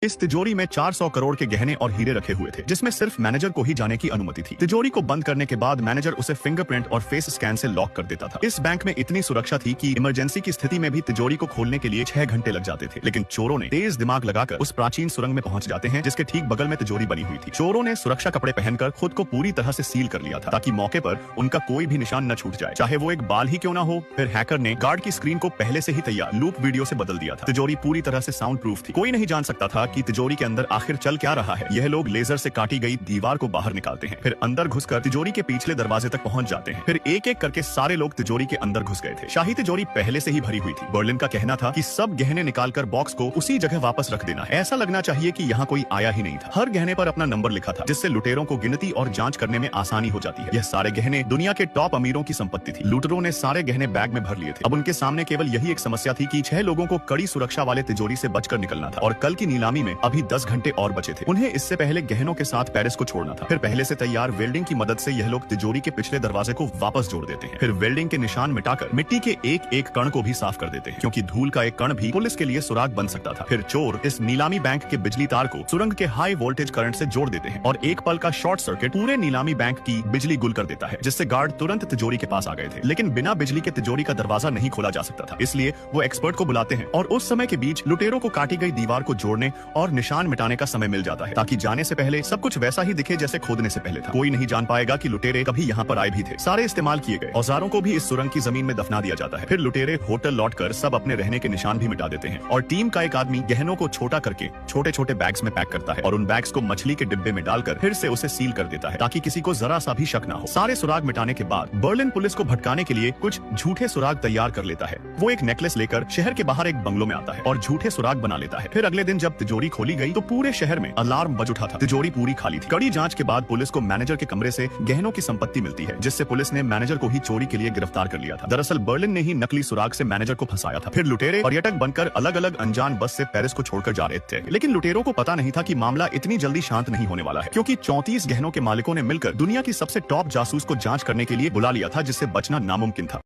इस तिजोरी में 400 करोड़ के गहने और हीरे रखे हुए थे, जिसमें सिर्फ मैनेजर को ही जाने की अनुमति थी। तिजोरी को बंद करने के बाद मैनेजर उसे फिंगरप्रिंट और फेस स्कैन से लॉक कर देता था। इस बैंक में इतनी सुरक्षा थी कि इमरजेंसी की स्थिति में भी तिजोरी को खोलने के लिए 6 घंटे लग जाते थे। लेकिन चोरों ने तेज दिमाग लगाकर उस प्राचीन सुरंग में पहुंच जाते हैं, जिसके ठीक बगल में तिजोरी बनी हुई थी। चोरों ने सुरक्षा कपड़े पहनकर खुद को पूरी तरह से सील कर लिया था, ताकि मौके पर उनका कोई भी निशान न छूट जाए, चाहे वो एक बाल ही क्यों ना हो। फिर हैकर ने गार्ड की स्क्रीन को पहले से ही तैयार लूप वीडियो से बदल दिया था। तिजोरी पूरी तरह से साउंड प्रूफ थी। कोई नहीं जान सकता था कि तिजोरी के अंदर आखिर चल क्या रहा है। यह लोग लेजर से काटी गई दीवार को बाहर निकालते हैं, फिर अंदर घुसकर तिजोरी के पिछले दरवाजे तक पहुंच जाते हैं। फिर एक एक करके सारे लोग तिजोरी के अंदर घुस गए थे। शाही तिजोरी पहले से ही भरी हुई थी। बर्लिन का कहना था कि सब गहने निकालकर बॉक्स को उसी जगह वापस रख देना है। ऐसा लगना चाहिए कि यहाँ कोई आया ही नहीं था। हर गहने पर अपना नंबर लिखा था, जिससे लुटेरों को गिनती और जांच करने में आसानी हो जाती है। यह सारे गहने दुनिया के टॉप अमीरों की संपत्ति थी। लुटेरों ने सारे गहने बैग में भर लिए थे। अब उनके सामने केवल यही एक समस्या थी कि 6 लोगों को कड़ी सुरक्षा वाले तिजोरी से बचकर निकलना था, और कल की नीलामी में अभी 10 घंटे और बचे थे। उन्हें इससे पहले गहनों के साथ पेरिस को छोड़ना था। फिर पहले से तैयार वेल्डिंग की मदद से यह लोग तिजोरी के पिछले दरवाजे को वापस जोड़ देते हैं। फिर वेल्डिंग के निशान मिटाकर मिट्टी के एक एक कण को भी साफ कर देते हैं, क्योंकि धूल का एक कण भी पुलिस के लिए सुराग बन सकता था। फिर चोर इस नीलामी बैंक के बिजली तार को सुरंग के हाई वोल्टेज करंट से जोड़ देते हैं, और एक पल का शॉर्ट सर्किट पूरे नीलामी बैंक की बिजली गुल कर देता है, जिससे गार्ड तुरंत तिजोरी के पास आ गए थे। लेकिन बिना बिजली के तिजोरी का दरवाजा नहीं खोला जा सकता था, इसलिए वो एक्सपर्ट को बुलाते हैं, और उस समय के बीच लुटेरों को काटी गई दीवार को जोड़ने और निशान मिटाने का समय मिल जाता है, ताकि जाने से पहले सब कुछ वैसा ही दिखे जैसे खोदने से पहले था। कोई नहीं जान पाएगा कि लुटेरे कभी यहाँ पर आए भी थे। सारे इस्तेमाल किए गए औजारों को भी इस सुरंग की जमीन में दफना दिया जाता है। फिर लुटेरे होटल लौटकर सब अपने रहने के निशान भी मिटा देते हैं, और टीम का एक आदमी गहनों को छोटा करके छोटे छोटे बैग्स में पैक करता है, और उन बैग्स को मछली के डिब्बे में डालकर फिर से उसे सील कर देता है, ताकि किसी को जरा सा भी शक ना हो। सारे सुराग मिटाने के बाद बर्लिन पुलिस को भटकाने के लिए कुछ झूठे सुराग तैयार कर लेता है। वो एक नेकलेस लेकर शहर के बाहर एक बंगलो में आता है और झूठे सुराग बना लेता है। फिर अगले दिन जब तिजोरी खोली गई तो पूरे शहर में अलार्म बज उठा था। तिजोरी पूरी खाली थी। कड़ी जांच के बाद पुलिस को मैनेजर के कमरे से गहनों की संपत्ति मिलती है, जिससे पुलिस ने मैनेजर को ही चोरी के लिए गिरफ्तार कर लिया था। दरअसल बर्लिन ने ही नकली सुराग से मैनेजर को फंसाया था। फिर लुटेरे पर्यटक बनकर अलग अलग अनजान बस से पेरिस को छोड़कर जा रहे थे, लेकिन लुटेरों को पता नहीं था कि मामला इतनी जल्दी शांत नहीं होने वाला है, क्योंकि 34 गहनों के मालिकों ने मिलकर दुनिया की सबसे टॉप जासूस को जांच करने के लिए बुला लिया था, जिससे बचना नामुमकिन था।